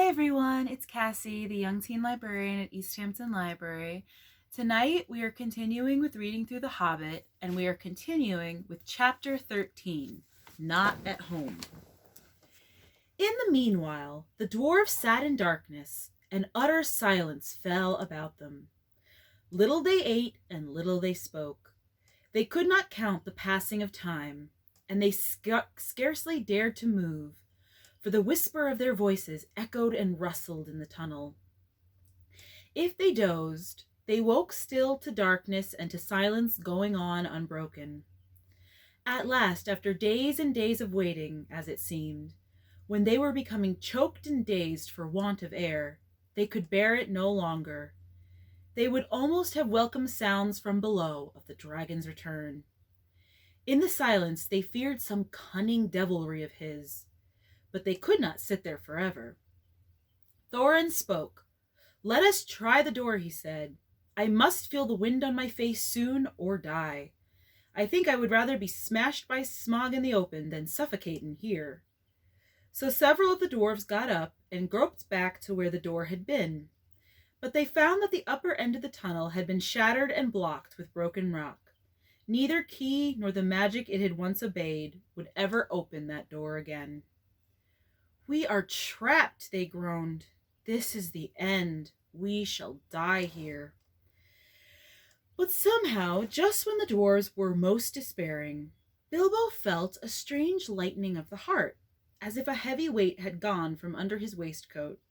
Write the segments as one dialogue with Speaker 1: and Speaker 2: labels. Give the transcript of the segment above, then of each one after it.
Speaker 1: Hi everyone, it's Cassie, the young teen librarian at East Hampton Library. Tonight we are continuing with reading through The Hobbit, and we are continuing with Chapter 13, Not at Home. In the meanwhile, the dwarves sat in darkness, and utter silence fell about them. Little they ate, and little they spoke. They could not count the passing of time, and they scarcely dared to move, for the whisper of their voices echoed and rustled in the tunnel. If they dozed, they woke still to darkness and to silence going on unbroken. At last, after days and days of waiting, as it seemed, when they were becoming choked and dazed for want of air, they could bear it no longer. They would almost have welcomed sounds from below of the dragon's return. In the silence, they feared some cunning devilry of his, but they could not sit there forever. Thorin spoke. "Let us try the door," he said. "I must feel the wind on my face soon or die. I think I would rather be smashed by smog in the open than suffocate in here." So several of the dwarves got up and groped back to where the door had been. But they found that the upper end of the tunnel had been shattered and blocked with broken rock. Neither key nor the magic it had once obeyed would ever open that door again. "We are trapped," they groaned. "This is the end. We shall die here." But somehow, just when the dwarves were most despairing, Bilbo felt a strange lightening of the heart, as if a heavy weight had gone from under his waistcoat.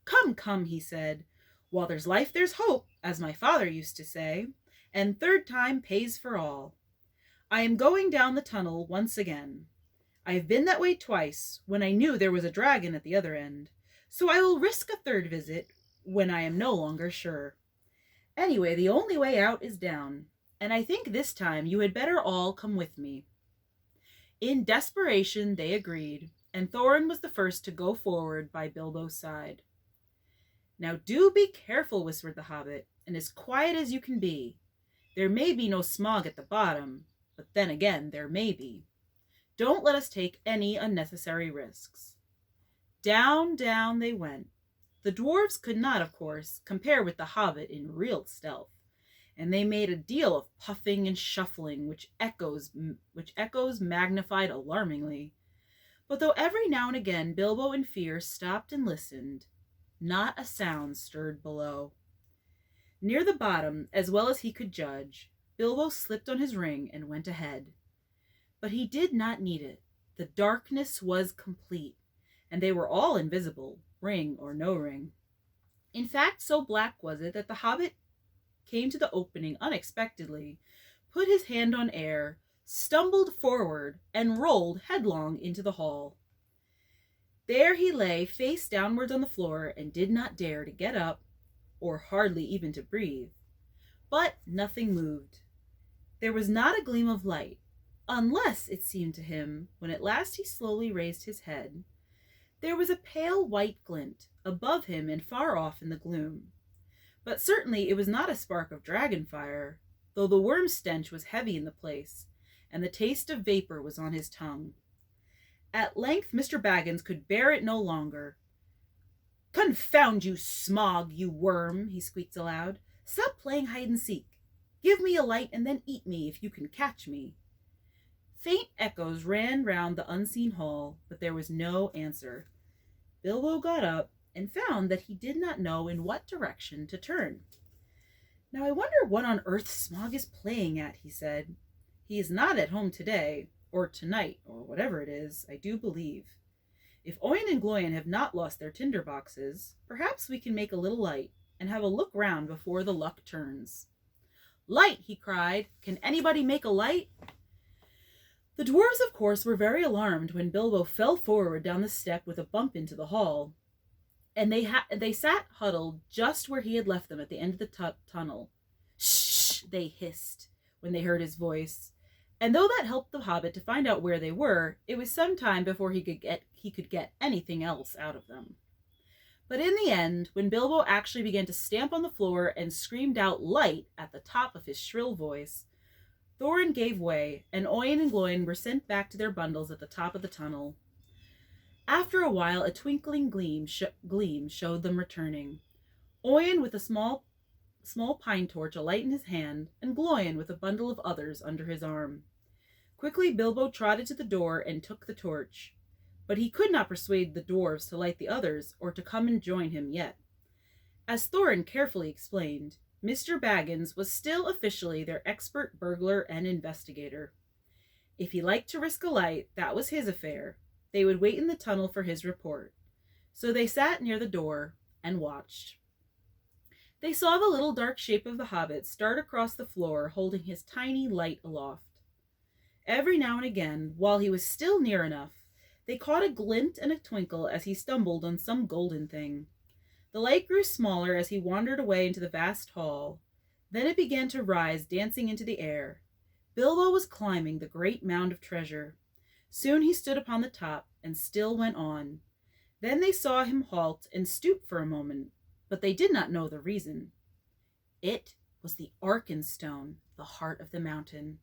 Speaker 1: "Come, come," he said. "While there's life, there's hope, as my father used to say, and third time pays for all. I am going down the tunnel once again. I have been that way twice, when I knew there was a dragon at the other end, so I will risk a third visit when I am no longer sure. Anyway, the only way out is down, and I think this time you had better all come with me." In desperation, they agreed, and Thorin was the first to go forward by Bilbo's side. "Now do be careful," whispered the hobbit, "and as quiet as you can be. There may be no smog at the bottom, but then again there may be. Don't let us take any unnecessary risks." Down, down they went. The dwarves could not, of course, compare with the hobbit in real stealth, and they made a deal of puffing and shuffling, which echoes magnified alarmingly. But though every now and again Bilbo in fear stopped and listened, not a sound stirred below. Near the bottom, as well as he could judge, Bilbo slipped on his ring and went ahead. But he did not need it. The darkness was complete, and they were all invisible, ring or no ring. In fact, so black was it that the hobbit came to the opening unexpectedly, put his hand on air, stumbled forward, and rolled headlong into the hall. There he lay face downwards on the floor and did not dare to get up, or hardly even to breathe. But nothing moved. There was not a gleam of light, unless, it seemed to him, when at last he slowly raised his head, there was a pale white glint above him and far off in the gloom. But certainly it was not a spark of dragon fire, though the worm stench was heavy in the place, and the taste of vapor was on his tongue. At length Mr. Baggins could bear it no longer. "Confound you, Smog, you worm," he squeaked aloud. "Stop playing hide-and-seek. Give me a light and then eat me if you can catch me." Faint echoes ran round the unseen hall, but there was no answer. Bilbo got up and found that he did not know in what direction to turn. "Now I wonder what on earth Smog is playing at," he said. "He is not at home today, or tonight, or whatever it is, I do believe. If Oin and Gloin have not lost their tinder boxes, perhaps we can make a little light and have a look round before the luck turns." "Light!" he cried. "Can anybody make a light?" The dwarves, of course, were very alarmed when Bilbo fell forward down the step with a bump into the hall, and they sat huddled just where he had left them at the end of the tunnel. "Shh!" they hissed when they heard his voice, and though that helped the hobbit to find out where they were, it was some time before he could get anything else out of them. But in the end, when Bilbo actually began to stamp on the floor and screamed out "light" at the top of his shrill voice, Thorin gave way, and Oin and Gloin were sent back to their bundles at the top of the tunnel. After a while, a twinkling gleam showed them returning. Oyen with a small pine torch alight in his hand, and Gloin with a bundle of others under his arm. Quickly Bilbo trotted to the door and took the torch, but he could not persuade the dwarves to light the others or to come and join him yet. As Thorin carefully explained, Mr. Baggins was still officially their expert burglar and investigator. If he liked to risk a light, that was his affair. They would wait in the tunnel for his report. So they sat near the door and watched. They saw the little dark shape of the hobbit start across the floor, holding his tiny light aloft. Every now and again, while he was still near enough, they caught a glint and a twinkle as he stumbled on some golden thing. The light grew smaller as he wandered away into the vast hall. Then it began to rise, dancing into the air. Bilbo was climbing the great mound of treasure. Soon he stood upon the top and still went on. Then they saw him halt and stoop for a moment, but they did not know the reason. It was the Arkenstone, the heart of the mountain.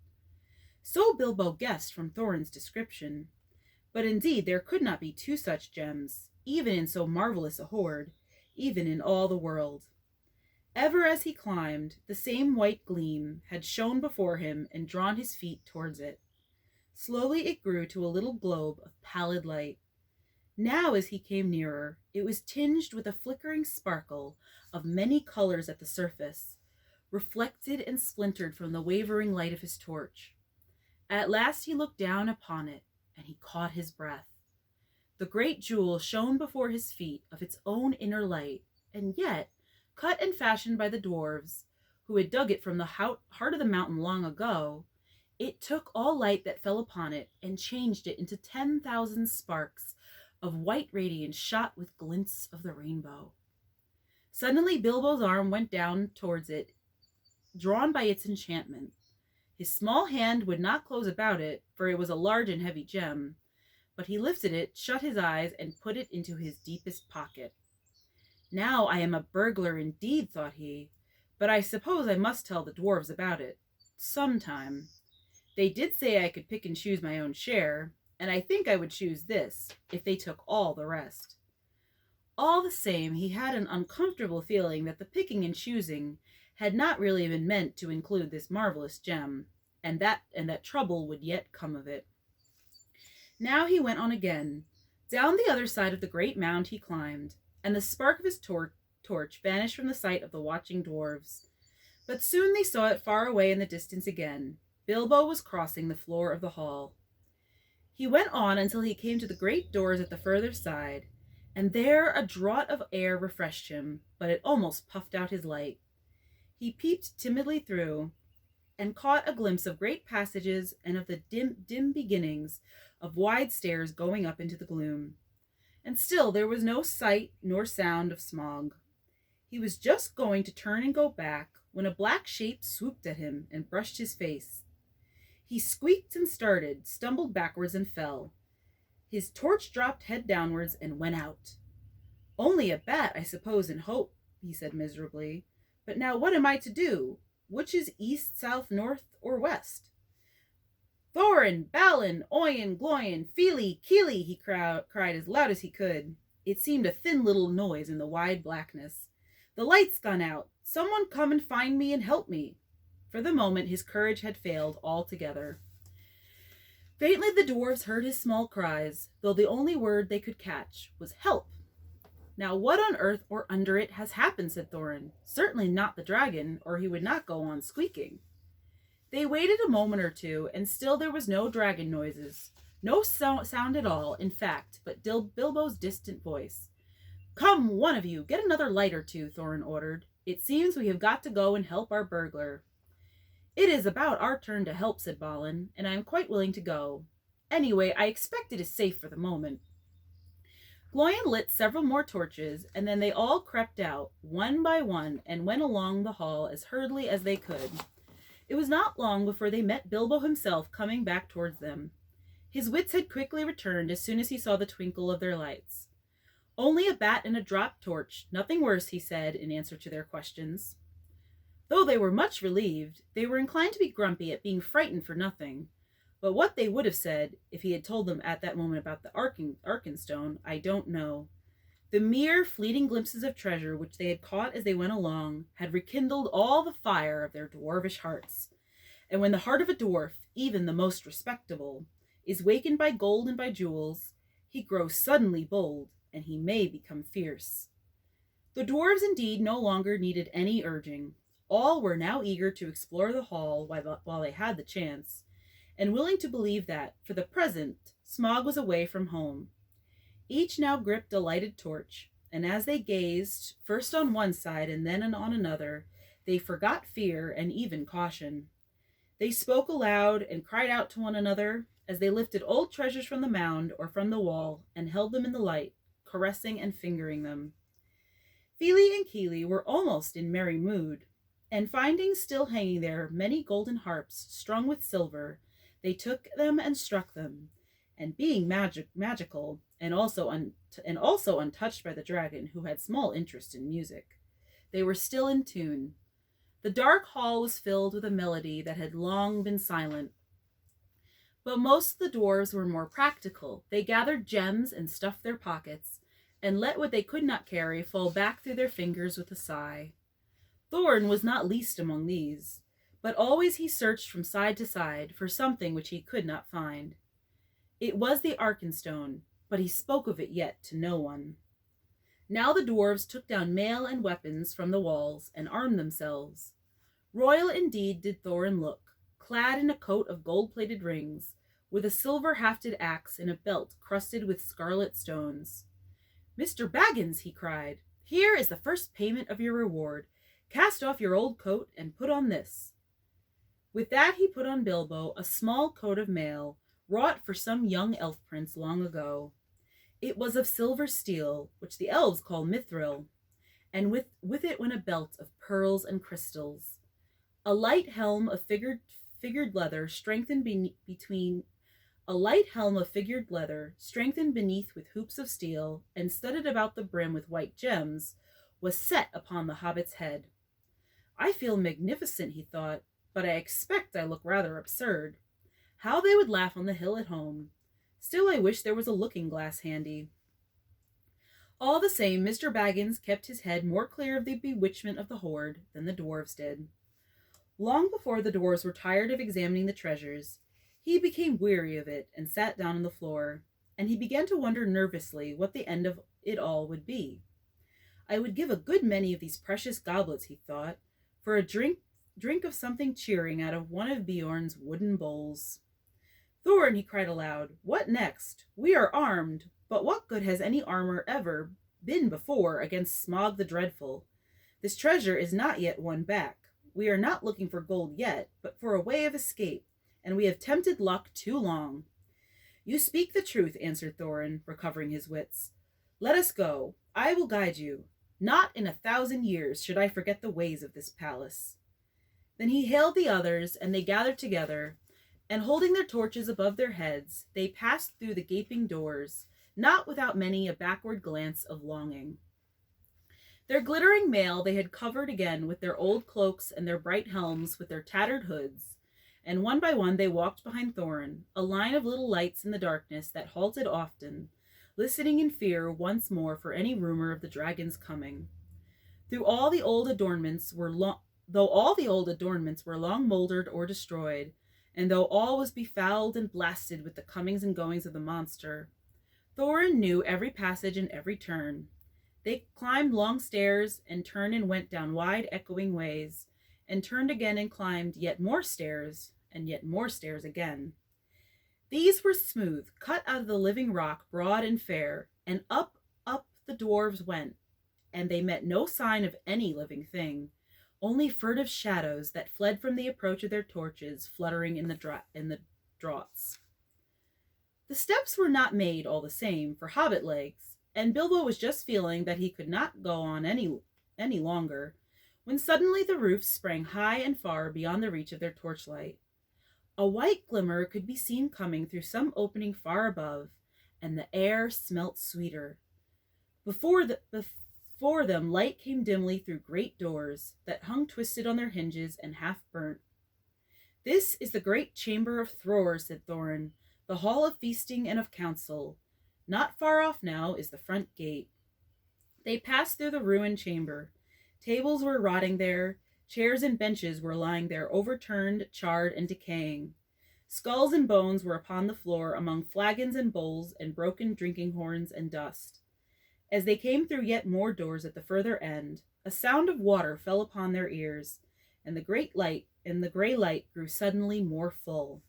Speaker 1: So Bilbo guessed from Thorin's description. But indeed there could not be two such gems, even in so marvelous a hoard, even in all the world. Ever as he climbed, the same white gleam had shone before him and drawn his feet towards it. Slowly it grew to a little globe of pallid light. Now as he came nearer, it was tinged with a flickering sparkle of many colors at the surface, reflected and splintered from the wavering light of his torch. At last he looked down upon it, and he caught his breath. The great jewel shone before his feet of its own inner light, and yet, cut and fashioned by the dwarves, who had dug it from the heart of the mountain long ago, it took all light that fell upon it and changed it into 10,000 sparks of white radiance shot with glints of the rainbow. Suddenly Bilbo's arm went down towards it, drawn by its enchantment. His small hand would not close about it, for it was a large and heavy gem, but he lifted it, shut his eyes, and put it into his deepest pocket. Now I am a burglar indeed, thought he, but I suppose I must tell the dwarves about it. Sometime. They did say I could pick and choose my own share, and I think I would choose this, if they took all the rest. All the same, he had an uncomfortable feeling that the picking and choosing had not really been meant to include this marvelous gem, and that trouble would yet come of it. Now he went on again. Down the other side of the great mound he climbed, and the spark of his torch vanished from the sight of the watching dwarves. But soon they saw it far away in the distance again. Bilbo was crossing the floor of the hall. He went on until he came to the great doors at the further side, and there a draught of air refreshed him, but it almost puffed out his light. He peeped timidly through, and caught a glimpse of great passages and of the dim beginnings of wide stairs going up into the gloom. And still there was no sight nor sound of Smaug. He was just going to turn and go back when a black shape swooped at him and brushed his face. He squeaked and started, stumbled backwards and fell. His torch dropped head downwards and went out. Only a bat, I suppose, in hope, he said miserably. But now what am I to do? Which is east, south, north, or west? Thorin, Balin, Oyen, Gloin, Fili, Kili, he cried as loud as he could. It seemed a thin little noise in the wide blackness. The light's gone out. Someone come and find me and help me. For the moment his courage had failed altogether. Faintly the dwarves heard his small cries, though the only word they could catch was help. Now what on earth or under it has happened, said Thorin. Certainly not the dragon, or he would not go on squeaking. They waited a moment or two, and still there was no dragon noises. No sound at all, in fact, but Bilbo's distant voice. Come, one of you, get another light or two, Thorin ordered. It seems we have got to go and help our burglar. It is about our turn to help, said Balin, and I am quite willing to go. Anyway, I expect it is safe for the moment. Gloin lit several more torches, and then they all crept out, one by one, and went along the hall as hurriedly as they could. It was not long before they met Bilbo himself coming back towards them. His wits had quickly returned as soon as he saw the twinkle of their lights. Only a bat and a dropped torch, nothing worse, he said in answer to their questions. Though they were much relieved, they were inclined to be grumpy at being frightened for nothing. But what they would have said if he had told them at that moment about the Arkenstone, I don't know. The mere fleeting glimpses of treasure which they had caught as they went along had rekindled all the fire of their dwarvish hearts. And when the heart of a dwarf, even the most respectable, is wakened by gold and by jewels, he grows suddenly bold, and he may become fierce. The dwarves indeed no longer needed any urging. All were now eager to explore the hall while they had the chance, and willing to believe that, for the present, Smog was away from home. Each now gripped a lighted torch, and as they gazed, first on one side and then on another, they forgot fear and even caution. They spoke aloud and cried out to one another as they lifted old treasures from the mound or from the wall and held them in the light, caressing and fingering them. Feely and Keely were almost in merry mood, and finding still hanging there many golden harps strung with silver, they took them and struck them, and being magical and also untouched by the dragon, who had small interest in music, they were still in tune. The dark hall was filled with a melody that had long been silent. But most of the dwarves were more practical. They gathered gems and stuffed their pockets, and let what they could not carry fall back through their fingers with a sigh. Thorin was not least among these, but always he searched from side to side for something which he could not find. It was the Arkenstone, but he spoke of it yet to no one. Now the dwarves took down mail and weapons from the walls and armed themselves. Royal indeed did Thorin look, clad in a coat of gold-plated rings, with a silver-hafted axe in a belt crusted with scarlet stones. "Mr. Baggins," he cried, "here is the first payment of your reward. Cast off your old coat and put on this." With that he put on Bilbo a small coat of mail, wrought for some young elf prince long ago. It was of silver steel, which the elves call mithril, and with it went a belt of pearls and crystals. A light helm of figured leather strengthened beneath with hoops of steel and studded about the brim with white gems, was set upon the hobbit's head. "I feel magnificent," he thought, "but I expect I look rather absurd. How they would laugh on the hill at home. Still, I wish there was a looking-glass handy." All the same, Mr. Baggins kept his head more clear of the bewitchment of the hoard than the dwarves did. Long before the dwarves were tired of examining the treasures, he became weary of it and sat down on the floor, and he began to wonder nervously what the end of it all would be. "I would give a good many of these precious goblets," he thought, "for a drink of something cheering out of one of Beorn's wooden bowls." "Thorin," he cried aloud, "what next? We are armed, but what good has any armor ever been before against Smog the Dreadful? This treasure is not yet won back. We are not looking for gold yet, but for a way of escape, and we have tempted luck too long." "You speak the truth," answered Thorin, recovering his wits. "Let us go. I will guide you. Not in 1,000 years should I forget the ways of this palace." Then he hailed the others, and they gathered together, and holding their torches above their heads, they passed through the gaping doors, not without many a backward glance of longing. Their glittering mail they had covered again with their old cloaks and their bright helms with their tattered hoods, and one by one they walked behind Thorin, a line of little lights in the darkness that halted often, listening in fear once more for any rumor of the dragon's coming. Though all the old adornments were long mouldered or destroyed, and though all was befouled and blasted with the comings and goings of the monster, Thorin knew every passage and every turn. They climbed long stairs, and turned and went down wide echoing ways, and turned again and climbed yet more stairs, and yet more stairs again. These were smooth, cut out of the living rock, broad and fair, and up the dwarves went, and they met no sign of any living thing, only furtive shadows that fled from the approach of their torches fluttering in the draughts. The steps were not made, all the same, for hobbit legs, and Bilbo was just feeling that he could not go on any longer, when suddenly the roofs sprang high and far beyond the reach of their torchlight. A white glimmer could be seen coming through some opening far above, and the air smelt sweeter. Before them light came dimly through great doors that hung twisted on their hinges and half burnt. This is the great chamber of Thror, said Thorin, the hall of feasting and of council. Not far off now is the front gate. They passed through the ruined chamber. Tables were rotting there, chairs and benches were lying there overturned, charred, and decaying. Skulls and bones were upon the floor among flagons and bowls and broken drinking horns and dust. As they came through yet more doors at the further end, a sound of water fell upon their ears, and the grey light grew suddenly more full.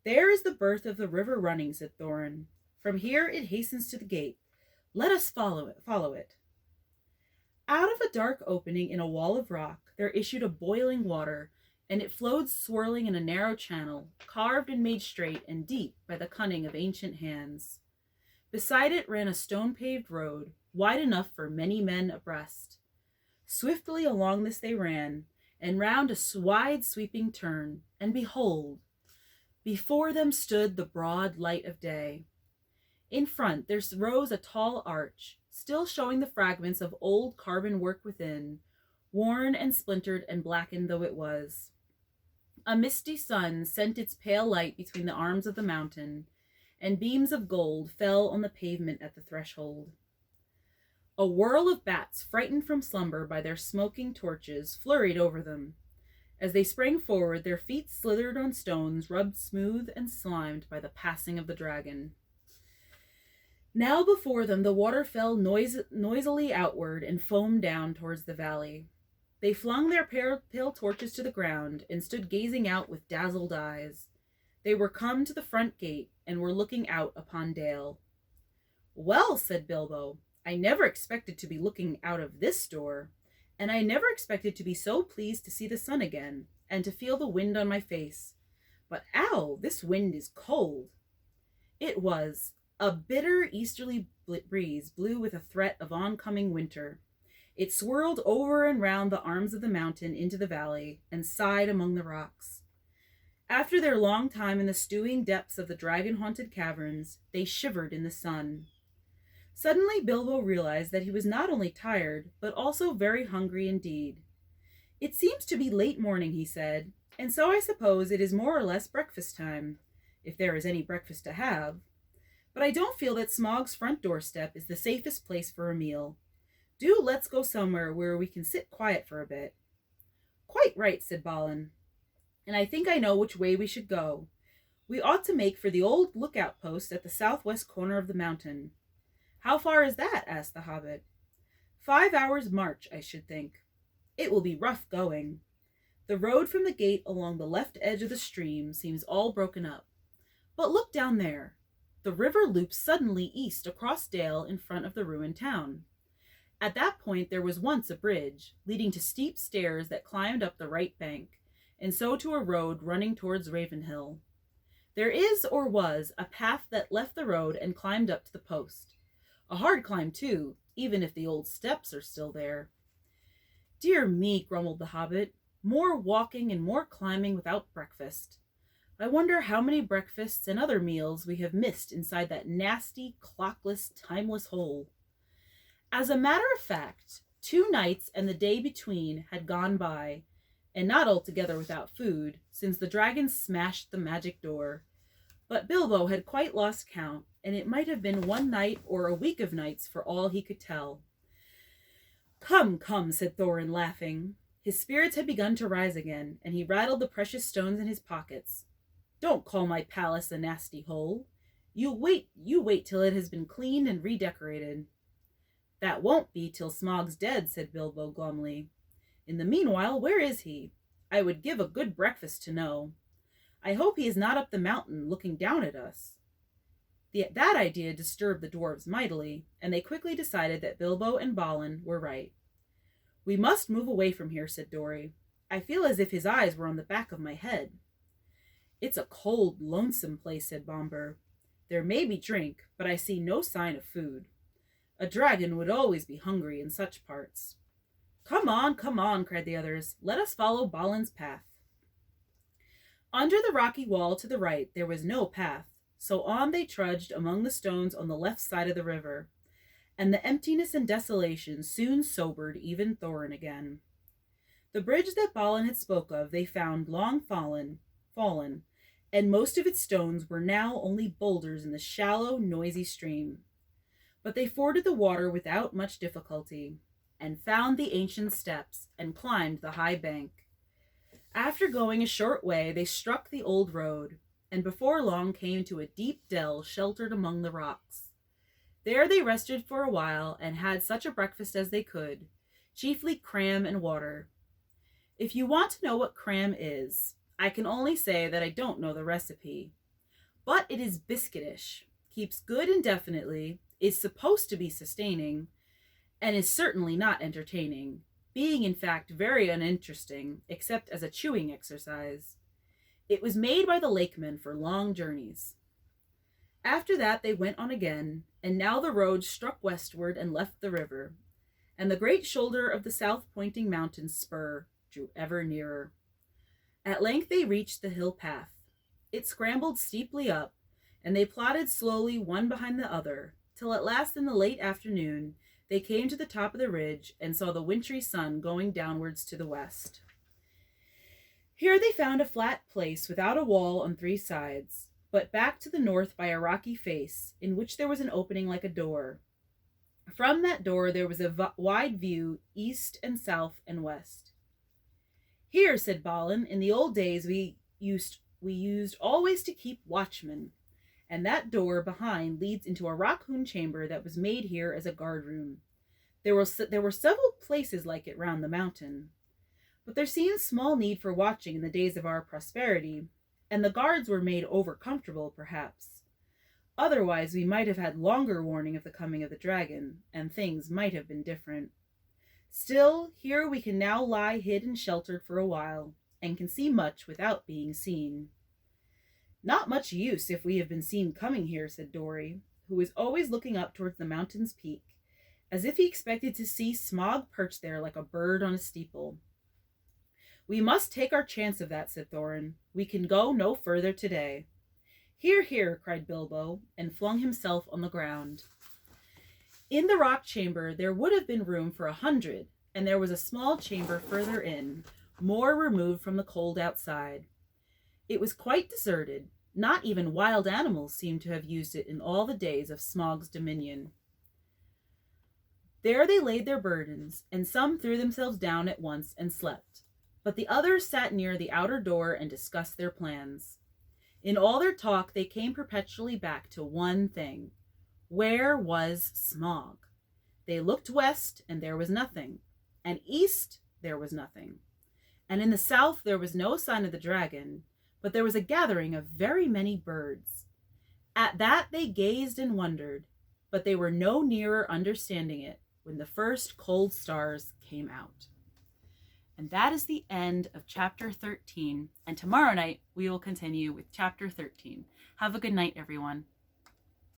Speaker 1: There is the birth of the river running, said Thorin. From here it hastens to the gate. Let us follow it. Out of a dark opening in a wall of rock there issued a boiling water, and it flowed swirling in a narrow channel, carved and made straight and deep by the cunning of ancient hands. Beside it ran a stone-paved road, wide enough for many men abreast. Swiftly along this they ran, and round a wide sweeping turn, and behold, before them stood the broad light of day. In front there rose a tall arch, still showing the fragments of old carven work within, worn and splintered and blackened though it was. A misty sun sent its pale light between the arms of the mountain, and beams of gold fell on the pavement at the threshold. A whirl of bats, frightened from slumber by their smoking torches, flurried over them. As they sprang forward, their feet slithered on stones rubbed smooth and slimed by the passing of the dragon. Now before them the water fell noisily outward and foamed down towards the valley. They flung their pale torches to the ground and stood gazing out with dazzled eyes. They were come to the front gate and were looking out upon Dale. Well, said Bilbo, I never expected to be looking out of this door, and I never expected to be so pleased to see the sun again, and to feel the wind on my face. But ow, this wind is cold. It was. A bitter easterly breeze blew with a threat of oncoming winter. It swirled over and round the arms of the mountain into the valley, and sighed among the rocks. After their long time in the stewing depths of the dragon-haunted caverns, they shivered in the sun. Suddenly Bilbo realized that he was not only tired, but also very hungry indeed. It seems to be late morning, he said, and so I suppose it is more or less breakfast time, if there is any breakfast to have. But I don't feel that Smaug's front doorstep is the safest place for a meal. Do let's go somewhere where we can sit quiet for a bit. Quite right, said Balin, and I think I know which way we should go. We ought to make for the old lookout post at the southwest corner of the mountain. How far is that? Asked the Hobbit. 5 hours' march, I should think. It will be rough going. The road from the gate along the left edge of the stream seems all broken up. But look down there. The river loops suddenly east across Dale in front of the ruined town. At that point there was once a bridge, leading to steep stairs that climbed up the right bank, and so to a road running towards Ravenhill. There is, or was, a path that left the road and climbed up to the post. A hard climb, too, even if the old steps are still there. Dear me, grumbled the Hobbit, more walking and more climbing without breakfast. I wonder how many breakfasts and other meals we have missed inside that nasty, clockless, timeless hole. As a matter of fact, 2 nights and the day between had gone by, and not altogether without food, since the dragon smashed the magic door. But Bilbo had quite lost count, and it might have been 1 night or a week of nights for all he could tell. Come, come, said Thorin, laughing. His spirits had begun to rise again, and he rattled the precious stones in his pockets. Don't call my palace a nasty hole. You wait till it has been cleaned and redecorated. That won't be till Smaug's dead, said Bilbo glumly. In the meanwhile, where is he? I would give a good breakfast to know. I hope he is not up the mountain looking down at us. That idea disturbed the dwarves mightily, and they quickly decided that Bilbo and Balin were right. We must move away from here, said Dori. I feel as if his eyes were on the back of my head. It's a cold, lonesome place, said Bombur. There may be drink, but I see no sign of food. A dragon would always be hungry in such parts. Come on, cried the others. Let us follow Balin's path. Under the rocky wall to the right there was no path, so on they trudged among the stones on the left side of the river, and the emptiness and desolation soon sobered even Thorin again. The bridge that Balin had spoke of they found long fallen, fallen, and most of its stones were now only boulders in the shallow, noisy stream. But they forded the water without much difficulty, and found the ancient steps, and climbed the high bank. After going a short way, they struck the old road, and before long came to a deep dell sheltered among the rocks. There they rested for a while, and had such a breakfast as they could, chiefly cram and water. If you want to know what cram is, I can only say that I don't know the recipe. But it is biscuitish, keeps good indefinitely, is supposed to be sustaining, and is certainly not entertaining, being in fact very uninteresting, except as a chewing exercise. It was made by the lakemen for long journeys. After that they went on again, and now the road struck westward and left the river, and the great shoulder of the south-pointing mountain spur drew ever nearer. At length they reached the hill path. It scrambled steeply up, and they plodded slowly one behind the other, till at last in the late afternoon they came to the top of the ridge and saw the wintry sun going downwards to the west. Here they found a flat place without a wall on three sides, but back to the north by a rocky face, in which there was an opening like a door. From that door there was a wide view east and south and west. Here, said Balin, in the old days we used always to keep watchmen, and that door behind leads into a rock-hewn chamber that was made here as a guard-room. There were several places like it round the mountain, but there seemed small need for watching in the days of our prosperity, and the guards were made over-comfortable, perhaps. Otherwise we might have had longer warning of the coming of the dragon, and things might have been different. Still, here we can now lie hid and sheltered for a while, and can see much without being seen. Not much use if we have been seen coming here, said Dorry, who was always looking up towards the mountain's peak, as if he expected to see Smaug perched there like a bird on a steeple. We must take our chance of that, said Thorin. We can go no further today. Hear, hear, cried Bilbo, and flung himself on the ground. In the rock chamber there would have been room for 100, and there was a small chamber further in, more removed from the cold outside. It was quite deserted. Not even wild animals seemed to have used it in all the days of Smaug's dominion. There they laid their burdens, and some threw themselves down at once and slept, but the others sat near the outer door and discussed their plans. In all their talk they came perpetually back to one thing. Where was Smaug? They looked west, and there was nothing, and east there was nothing, and in the south there was no sign of the dragon, but there was a gathering of very many birds. At that they gazed and wondered, but they were no nearer understanding it when the first cold stars came out. And that is the end of chapter 13, and tomorrow night we will continue with chapter 13. Have a good night, everyone.